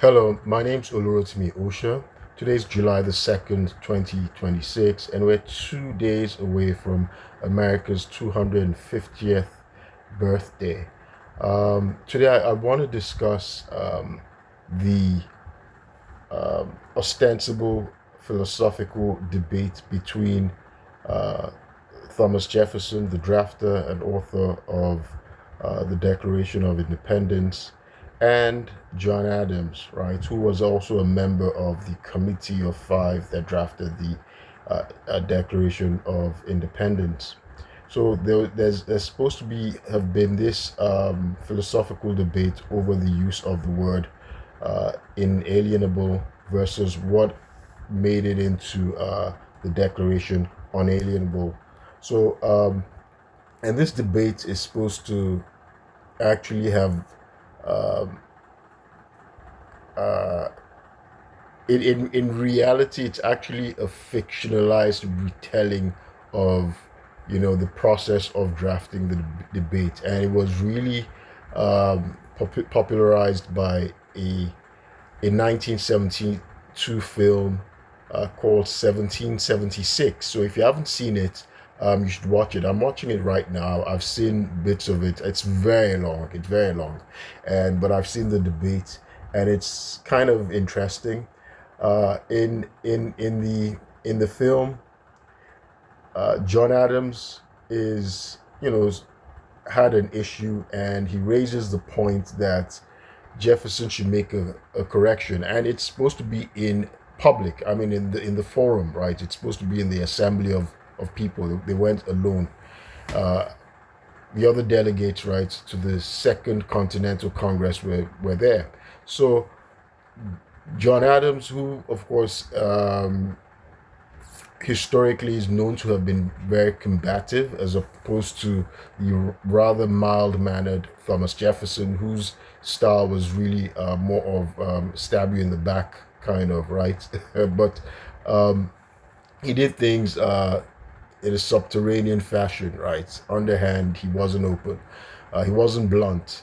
Hello, my name's Olurotimi Osha. Today's July the 2nd, 2026, and we're 2 days away from America's 250th birthday. Today, I want to discuss the ostensible philosophical debate between uh, Thomas Jefferson, the drafter and author of the Declaration of Independence, and John Adams, right, who was also a member of the Committee of Five that drafted the Declaration of Independence. So there's supposed to be have been this philosophical debate over the use of the word inalienable versus what made it into the Declaration unalienable. So and this debate is supposed to actually have um, uh, in reality, it's actually a fictionalized retelling of the process of drafting the debate, and it was really popularized by a 1972 film called 1776. So if you haven't seen it, you should watch it. I'm watching it right now. I've seen bits of it. It's very long. It's very long, and but I've seen the debate, and it's kind of interesting. In the film, John Adams is had an issue, and he raises the point that Jefferson should make a correction, and it's supposed to be in public. I mean, in the forum, right? It's supposed to be in the assembly of people. They went alone. Uh, the other delegates, right, to the Second Continental Congress were there. So John Adams, who of course historically is known to have been very combative as opposed to the rather mild mannered Thomas Jefferson, whose style was really more of stab you in the back kind of, right? But um, he did things in a subterranean fashion, right? Underhand, he wasn't open, he wasn't blunt.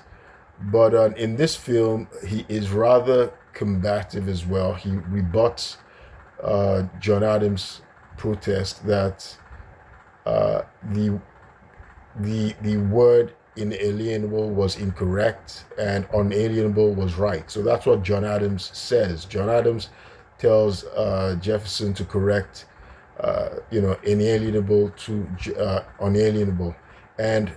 But in this film, he is rather combative as well. He rebuts John Adams' protest that uh, the the word inalienable was incorrect and unalienable was right. So that's what John Adams says. John Adams tells Jefferson to correct, inalienable to unalienable, and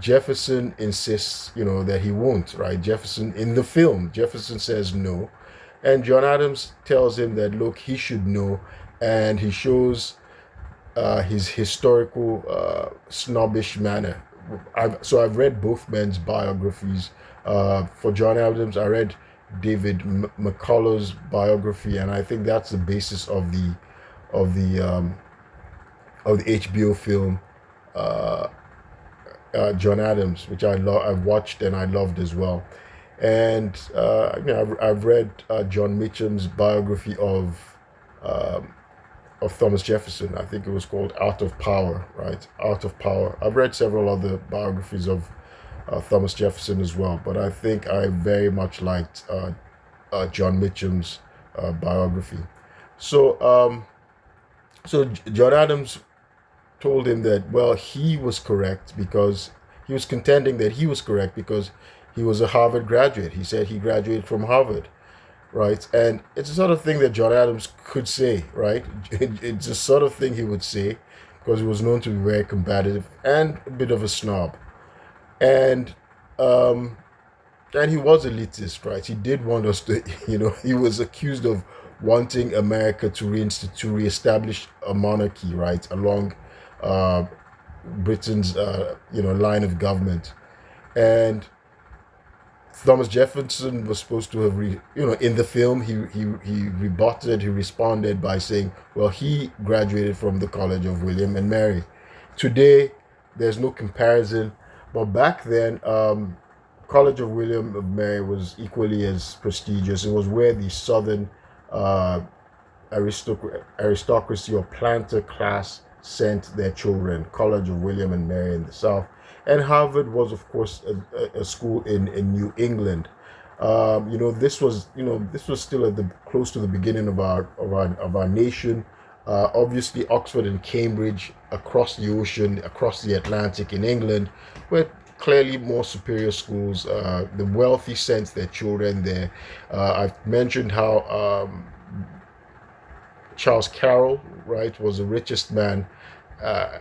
Jefferson insists, that he won't. Right? Jefferson in the film, Jefferson says no, and John Adams tells him that look, he should know, and he shows his historical snobbish manner. I've read both men's biographies. For John Adams, I read David McCullough's biography, and I think that's the basis of the um, of the HBO film uh, John Adams, which I've watched and I loved as well. And I've read John Mitchum's biography um, of Thomas Jefferson. I think it was called Out of Power, right? Out of Power. I've read several other biographies of Thomas Jefferson as well, but I think I very much liked John Mitchum's biography. So, John Adams told him that, well, he was correct because he was contending that he was correct because he was a Harvard graduate. He said he graduated from Harvard, right? And it's the sort of thing that John Adams could say, right? It's the sort of thing he would say because he was known to be very combative and a bit of a snob. And um, and he was elitist, right? He did want us to, he was accused of wanting America to reestablish a monarchy, right, along uh, Britain's, line of government. And Thomas Jefferson was supposed to have, in the film, he rebutted, he responded by saying, well, he graduated from the College of William and Mary. Today, there's no comparison, but back then, College of William and Mary was equally as prestigious. It was where the Southern uh, aristocracy or planter class sent their children. College of William and Mary in the South, and Harvard was, of course, a school in New England. This was still at the close to the beginning of our nation. Obviously, Oxford and Cambridge across the ocean, across the Atlantic in England, were clearly more superior schools. The wealthy sent their children there. I've mentioned how Charles Carroll, right, was the richest man uh,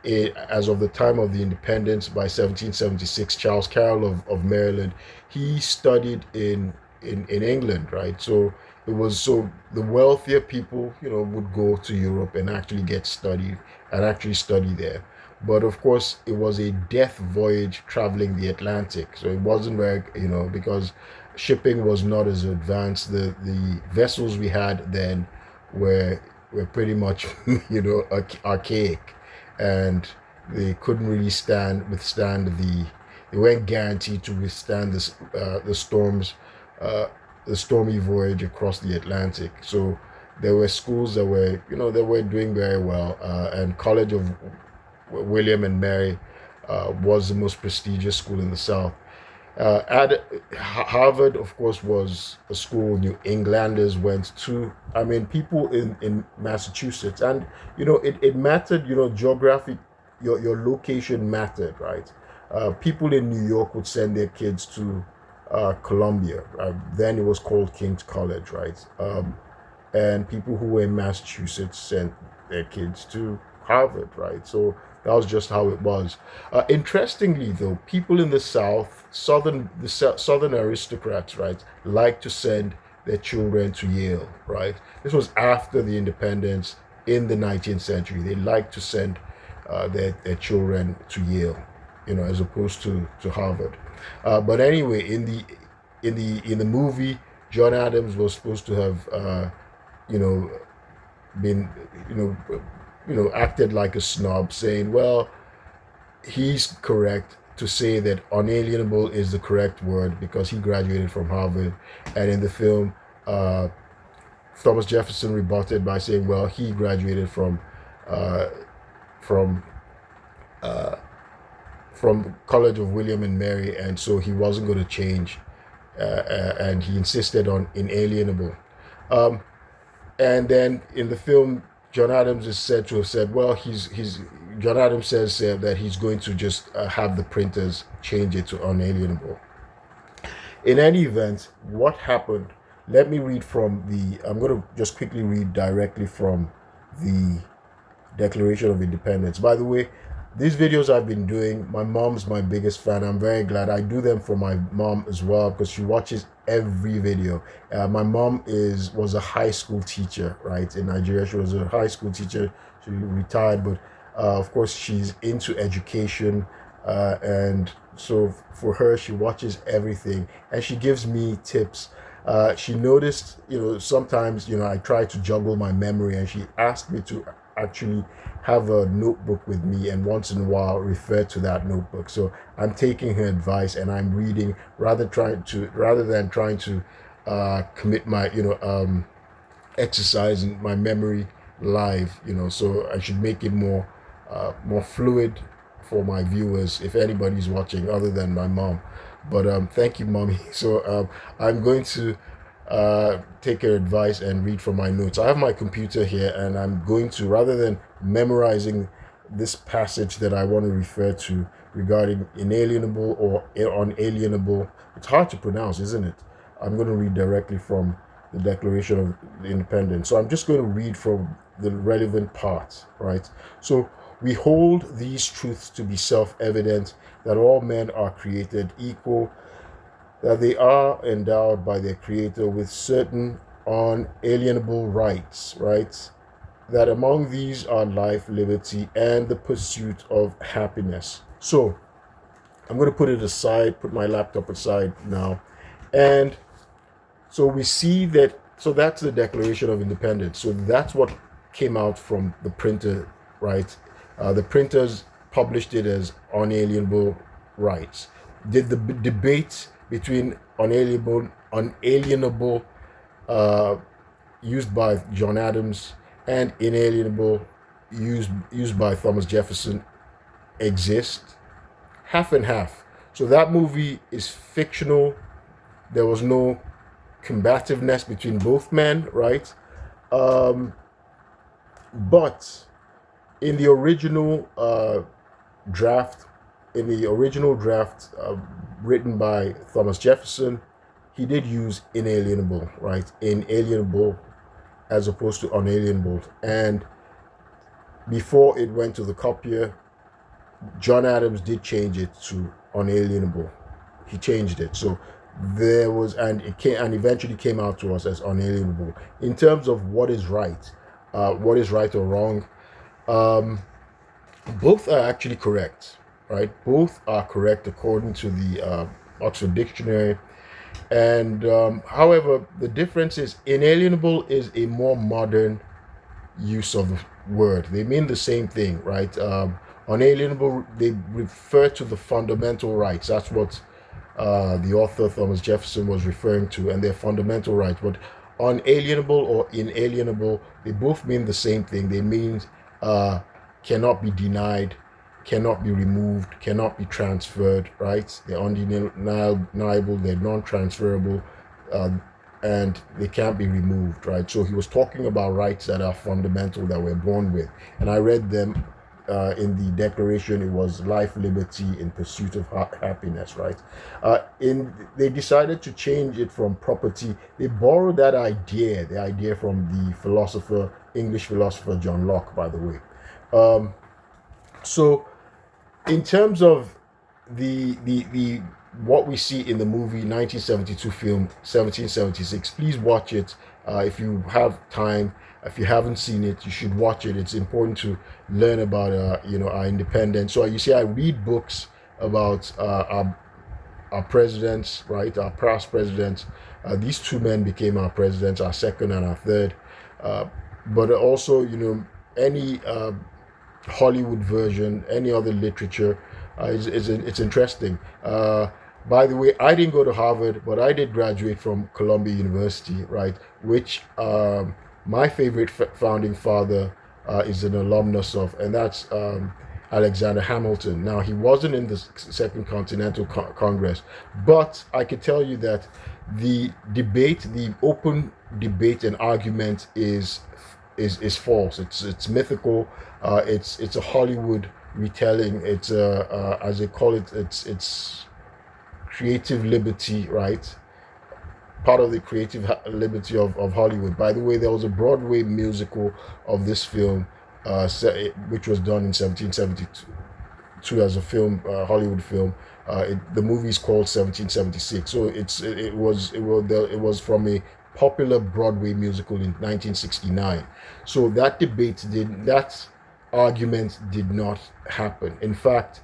as of the time of the independence by 1776. Charles Carroll of Maryland, he studied in England, right? So it was so the wealthier people, would go to Europe and actually get studied and actually study there. But of course, it was a death voyage traveling the Atlantic. So it wasn't very, because shipping was not as advanced. The vessels we had then were were pretty much, archaic, and they couldn't really withstand they weren't guaranteed to withstand the storms, uh, the stormy voyage across the Atlantic. So there were schools that were doing very well, and College of William and Mary was the most prestigious school in the South. Harvard, of course, was a school New Englanders went to. I mean, people in Massachusetts, and it mattered. Geographic, your location mattered, right? People in New York would send their kids to Columbia. Then it was called King's College, right? And people who were in Massachusetts sent their kids to Harvard, right? So that was just how it was. Interestingly, though, people in the South, Southern aristocrats, right, like to send their children to Yale, right? This was after the independence in the 19th century. They like to send their children to Yale, as opposed to Harvard. But anyway, in the movie, John Adams was supposed to have you know, been, acted like a snob, saying, well, he's correct to say that unalienable is the correct word because he graduated from Harvard. And in the film, Thomas Jefferson rebutted by saying, well, he graduated uh, from uh, from College of William and Mary, and so he wasn't going to change, and he insisted on inalienable. Um, And then in the film, John Adams is said to have said, well, he's John Adams says that he's going to just have the printers change it to unalienable. In any event, what happened? Let me read from the. I'm going to just quickly read directly from the Declaration of Independence. By the way, these videos I've been doing, my mom's my biggest fan. I'm very glad I do them for my mom as well because she watches every video. My mom was a high school teacher, right, in Nigeria. She was a high school teacher. She retired, but of course she's into education, and so for her, she watches everything and she gives me tips. She noticed, sometimes, I try to juggle my memory, and she asked me to actually have a notebook with me and once in a while refer to that notebook. So I'm taking her advice and I'm reading rather than trying to commit my exercise in my memory live. So I should make it more fluid for my viewers if anybody's watching other than my mom. But thank you, mommy. So I'm going to take her advice and read from my notes. I have my computer here, and I'm going to, rather than memorizing this passage that I want to refer to regarding inalienable or unalienable, it's hard to pronounce, isn't it? I'm going to read directly from the Declaration of Independence. So I'm just going to read from the relevant parts, right? So we hold these truths to be self-evident, that all men are created equal, that they are endowed by their Creator with certain unalienable rights, right? That among these are life, liberty, and the pursuit of happiness. So I'm going to put my laptop aside now. And so we see that, so that's the Declaration of Independence. So that's what came out from the printer, right? The printers published it as unalienable rights. Did the debate between unalienable uh, used by John Adams and inalienable used by Thomas Jefferson exist? Half and half. So that movie is fictional, there was no combativeness between both men, right? Um, but in the original draft, written by Thomas Jefferson, he did use inalienable, right? Inalienable as opposed to unalienable. And before it went to the copier, John Adams did change it to unalienable. He changed it. So there was, and it came, and eventually came out to us as unalienable. In terms of what is right or wrong, um, both are actually correct, right? Both are correct according to the Oxford Dictionary. And however, the difference is inalienable is a more modern use of the word. They mean the same thing, right? Unalienable, they refer to the fundamental rights. That's what the author Thomas Jefferson was referring to, and their fundamental rights. But unalienable or inalienable, they both mean the same thing. They mean uh, cannot be denied, cannot be removed, cannot be transferred, right? They're undeniable, they're non-transferable, uh, and they can't be removed, right? So he was talking about rights that are fundamental, that we're born with. And I read them in the Declaration. It was life, liberty, in pursuit of happiness, right? They decided to change it from property. They borrowed that idea, the idea from the English philosopher John Locke, by the way. So in terms of the what we see in the movie 1972 film 1776, please watch it if you have time. If you haven't seen it, you should watch it. It's important to learn about our independence. So you see, I read books about our presidents, right? Our past presidents. These two men became our presidents, our second and our third. But also, any Hollywood version, any other literature, it's interesting. By the way, I didn't go to Harvard, but I did graduate from Columbia University, right? Which my favorite founding father is an alumnus of, and that's Alexander Hamilton. Now, he wasn't in the Second Continental Congress, but I could tell you that the open debate and argument is false. It's mythical. It's a Hollywood retelling. It's as they call it, it's creative liberty, right? Part of the creative liberty of Hollywood. By the way, there was a Broadway musical of this film, which was done in 1772 as a film, Hollywood film. The movie is called 1776. So it was from a popular Broadway musical in 1969. So that argument did not happen. In fact,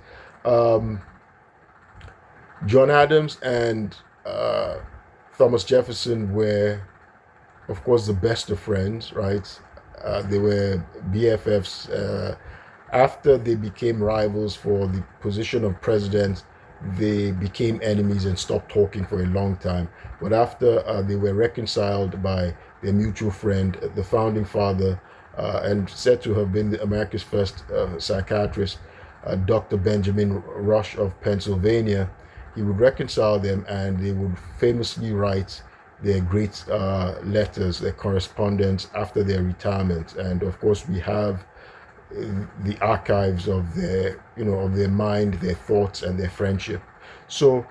John Adams and Thomas Jefferson were, of course, the best of friends, right? They were BFFs. After they became rivals for the position of president, they became enemies and stopped talking for a long time. But after they were reconciled by their mutual friend, the founding father, and said to have been America's first psychiatrist, Dr. Benjamin Rush of Pennsylvania, he would reconcile them, and they would famously write their great letters, their correspondence after their retirement. And of course, we have the archives of their mind, their thoughts, and their friendship. So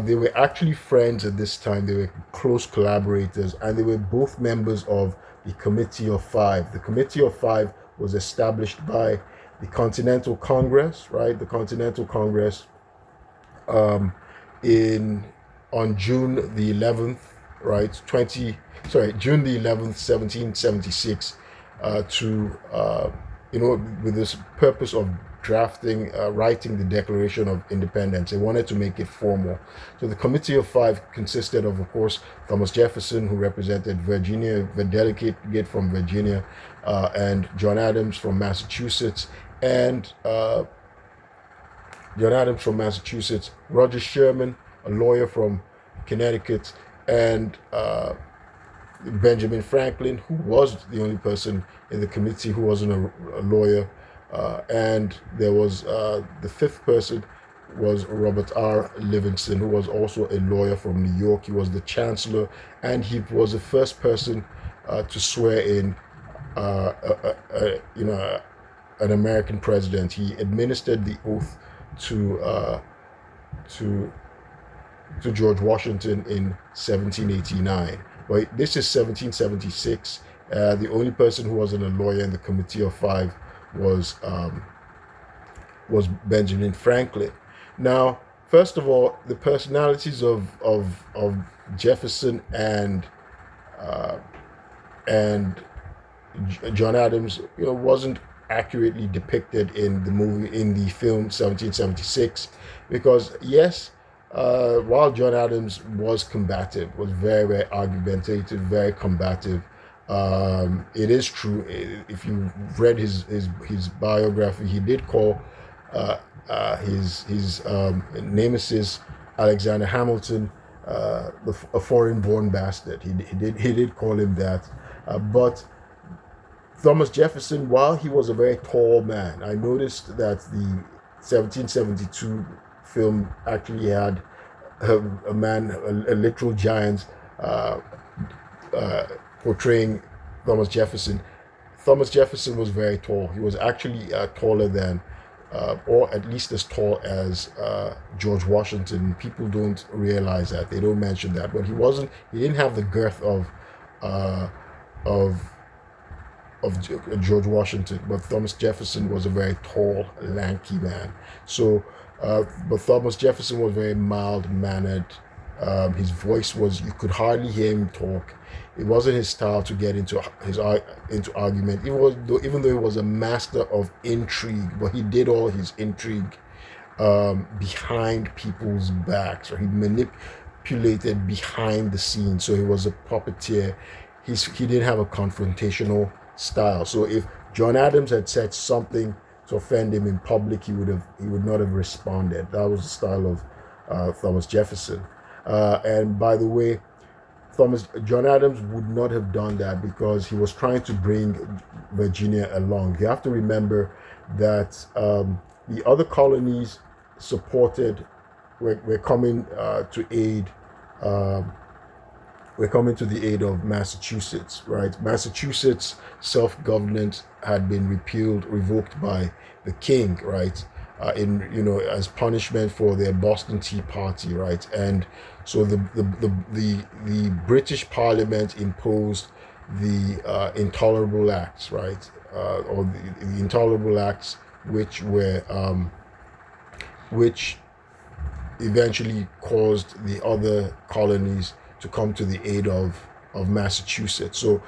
they were actually friends at this time. They were close collaborators, and they were both members of the Committee of Five. The Committee of Five was established by the Continental Congress, right? The Continental Congress on June the 11th, right? June the 11th, 1776, with this purpose of writing the Declaration of Independence. They wanted to make it formal. So the Committee of Five consisted of course, Thomas Jefferson, who represented Virginia, the delegate from Virginia, and John Adams from Massachusetts, Roger Sherman, a lawyer from Connecticut, and Benjamin Franklin, who was the only person in the committee who wasn't a lawyer. And there was the fifth person, was Robert R. Livingston, who was also a lawyer from New York. He was the chancellor, and he was the first person to swear in, an American president. He administered the oath to to George Washington in 1789. But this is 1776. The only person who wasn't a lawyer in the Committee of Five was Benjamin Franklin. Now, first of all, the personalities of Jefferson uh, and John Adams, wasn't accurately depicted in the film 1776, because yes, while John Adams was combative, was very, very argumentative, very combative, it is true. If you read his biography, he did call his nemesis Alexander Hamilton a foreign-born bastard. He did call him that, but Thomas Jefferson, while he was a very tall man, I noticed that the 1772 film actually had a man, a literal giant, portraying Thomas Jefferson. Thomas Jefferson was very tall. He was actually taller than, or at least as tall as George Washington. People don't realize that. They don't mention that. But he wasn't. He didn't have the girth uh, of George Washington, but Thomas Jefferson was a very tall, lanky man. So, but Thomas Jefferson was very mild-mannered. His voice was, you could hardly hear him talk. It wasn't his style to get into argument. Even though he was a master of intrigue, but he did all his intrigue behind people's backs, or he manipulated behind the scenes. So he was a puppeteer. He didn't have a confrontational style. So if John Adams had said something to offend him in public, he would not have responded. That was the style of Thomas Jefferson. And by the way, John Adams would not have done that because he was trying to bring Virginia along. You have to remember that the other colonies were coming to aid. We're coming to the aid of Massachusetts, right? Massachusetts self-government had been revoked by the king, right? As punishment for their Boston Tea Party, right? And so the British Parliament imposed the Intolerable Acts, right? Or the Intolerable Acts, which eventually caused the other colonies to come to the aid of Massachusetts. So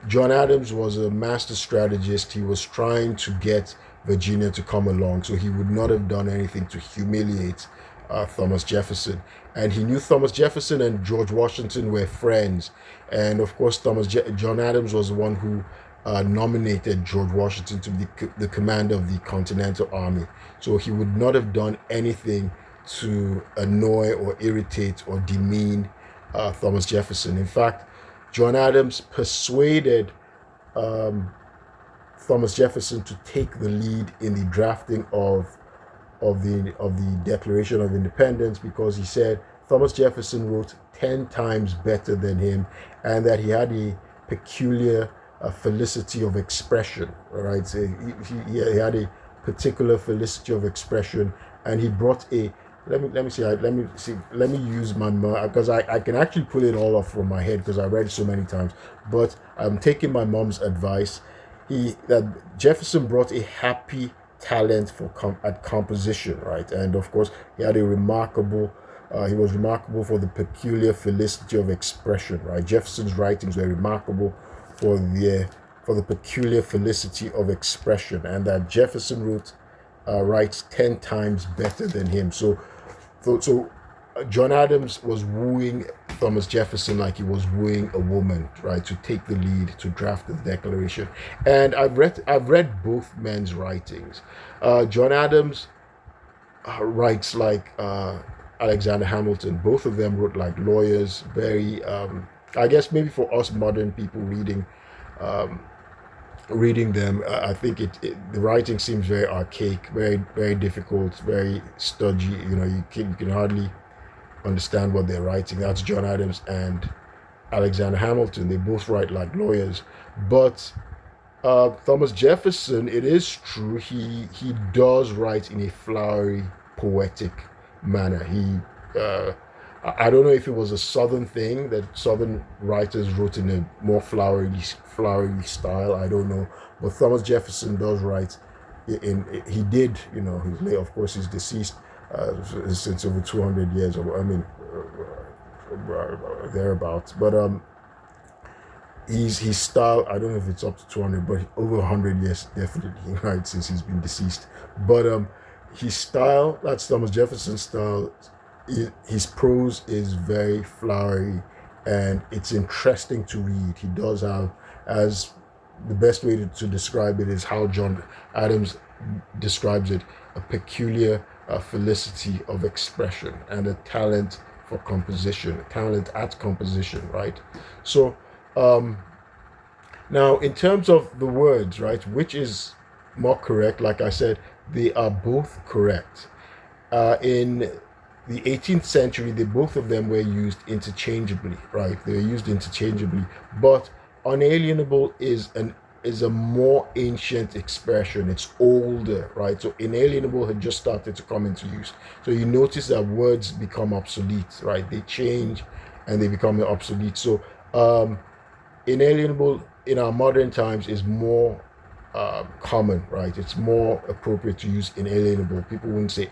John Adams was a master strategist. He was trying to get Virginia to come along, so he would not have done anything to humiliate Thomas Jefferson. And he knew Thomas Jefferson and George Washington were friends. And of course, John Adams was the one who nominated George Washington to be the commander of the Continental Army. So he would not have done anything to annoy or irritate or demean Thomas Jefferson. In fact, John Adams persuaded Thomas Jefferson to take the lead in the drafting of the Declaration of Independence, because he said Thomas Jefferson wrote 10 times better than him, and that he had a peculiar felicity of expression. Right, so he had a particular felicity of expression, and he brought a let me use my because I can actually pull it all off from my head because I read it so many times, but I'm taking my mom's advice. That Jefferson brought a happy talent at composition, right? And of course, he was remarkable for the peculiar felicity of expression, right? Jefferson's writings were remarkable for the peculiar felicity of expression, and that Jefferson writes 10 times better than him. So John Adams was wooing Thomas Jefferson like he was wooing a woman, right, to take the lead to draft the Declaration. And I've read both men's writings. John Adams writes like Alexander Hamilton. Both of them wrote like lawyers. Very, I guess maybe for us modern people reading reading them, I think the writing seems very archaic, very difficult, very stodgy. You can hardly understand what they're writing. That's John Adams and Alexander Hamilton. They both write like lawyers, but Thomas Jefferson, it is true, he does write in a flowery, poetic manner. I don't know if it was a Southern thing that Southern writers wrote in a more flowery style. I don't know, but Thomas Jefferson does write. He did, he's late. Of course, he's deceased since over 200 years. I mean, thereabouts. But his style, I don't know if it's up to 200, but over 100 years definitely, right, since he's been deceased. But his style, that's Thomas Jefferson's style. His prose is very flowery and it's interesting to read. He does have, as the best way to describe it is how John Adams describes it, a peculiar felicity of expression and a talent for composition, a talent at composition, right? So now, in terms of the words, right, which is more correct? Like I said, they are both correct. In the 18th century, both of them were used interchangeably, right? They were used interchangeably, but unalienable is a more ancient expression. It's older, right? So inalienable had just started to come into use. So you notice that words become obsolete, right? They change and they become obsolete. So inalienable in our modern times is more common, right? It's more appropriate to use inalienable. People wouldn't say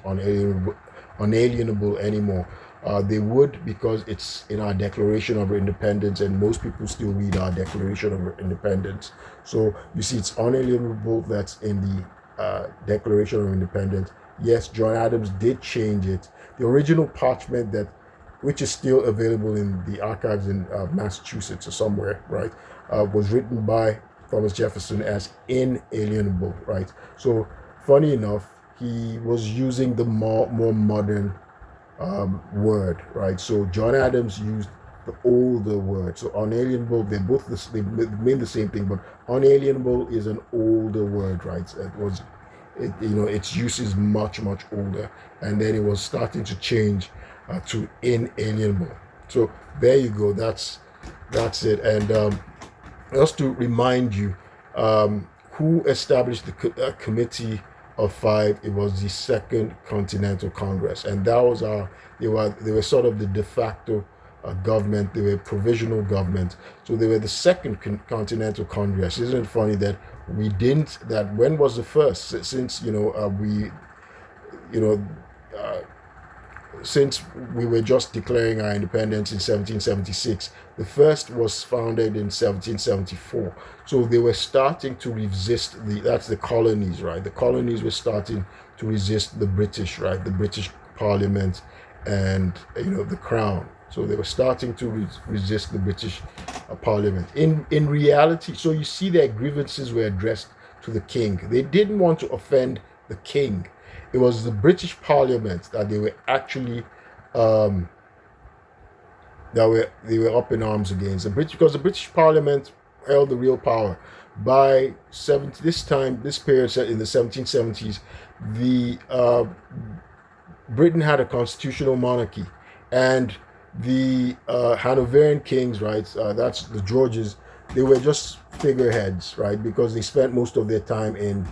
unalienable anymore. They would, because it's in our Declaration of Independence, and most people still read our Declaration of Independence. So you see, it's unalienable that's in the Declaration of Independence. Yes, John Adams did change it. The original parchment which is still available in the archives in Massachusetts or somewhere, right, was written by Thomas Jefferson as inalienable, right? So, funny enough, he was using the more modern word, right? So John Adams used the older word. So unalienable, they mean the same thing, but unalienable is an older word, right? Its use is much older, and then it was starting to change to inalienable. So there you go. That's it. And just to remind you, who established the Committee of Five? It was the Second Continental Congress, and that was they were sort of the de facto government. They were provisional government, so they were the Second Continental Congress. Isn't it funny that we didn't? That when was the first? Since since we were just declaring our independence in 1776, the first was founded in 1774. So they were starting to resist that's the colonies, right? The colonies were starting to resist the British, right? The British Parliament and the Crown. So they were starting to resist the British Parliament. In reality, so you see their grievances were addressed to the king. They didn't want to offend the king. It was the British Parliament that they were actually they were up in arms against the British, because the British Parliament held the real power. By this period in the 1770s, the Britain had a constitutional monarchy, and the Hanoverian kings, right? That's the Georges. They were just figureheads, right? Because they spent most of their time in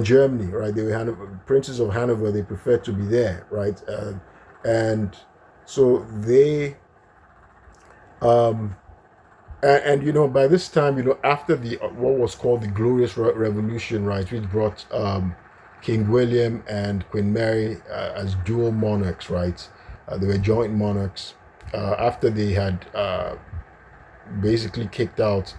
Germany, right? They were princes of Hanover. They preferred to be there, right? And so they, by this time, after the what was called the Glorious Revolution, right, which brought King William and Queen Mary as dual monarchs, right? They were joint monarchs. After they had basically kicked out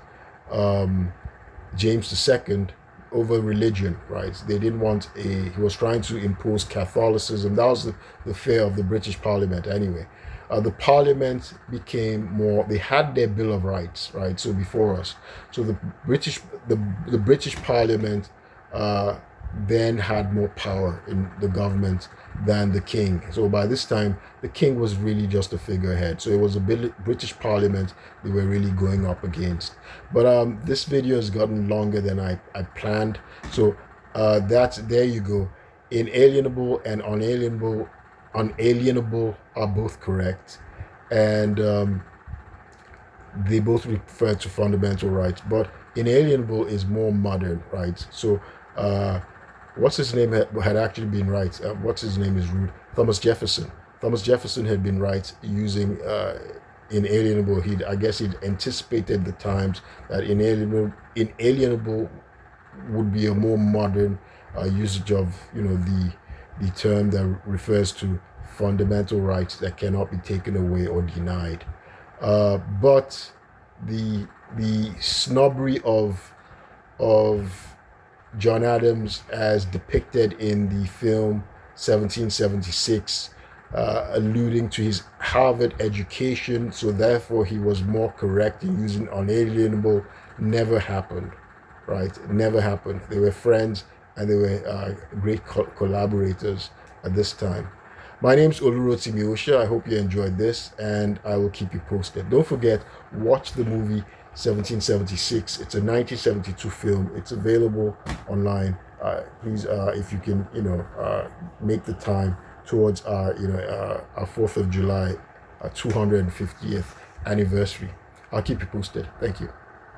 James II over religion, right? They didn't want he was trying to impose Catholicism. That was the fear of the British Parliament anyway. The Parliament became more, they had their Bill of Rights, right? So before us. So the British Parliament then had more power in the government than the king. So by this time, the king was really just a figurehead. So it was a British Parliament they were really going up against. But this video has gotten longer than I planned. So there you go. Inalienable and unalienable are both correct, and they both refer to fundamental rights. But inalienable is more modern, right? So what's his name had actually been right. What's his name is rude. Thomas Jefferson. Thomas Jefferson had been right using inalienable. I guess he'd anticipated the times that inalienable would be a more modern usage of the term that refers to fundamental rights that cannot be taken away or denied. But the snobbery of John Adams as depicted in the film 1776, alluding to his Harvard education, so therefore he was more correct in using unalienable, never happened, right? It never happened. They were friends and they were great collaborators at this time. My name's Oluroti Miosha. I hope you enjoyed this, and I will keep you posted. Don't forget, watch the movie 1776. It's a 1972 film. It's available online. Please, if you can, make the time towards our 4th of July, 250th anniversary. I'll keep you posted. Thank you.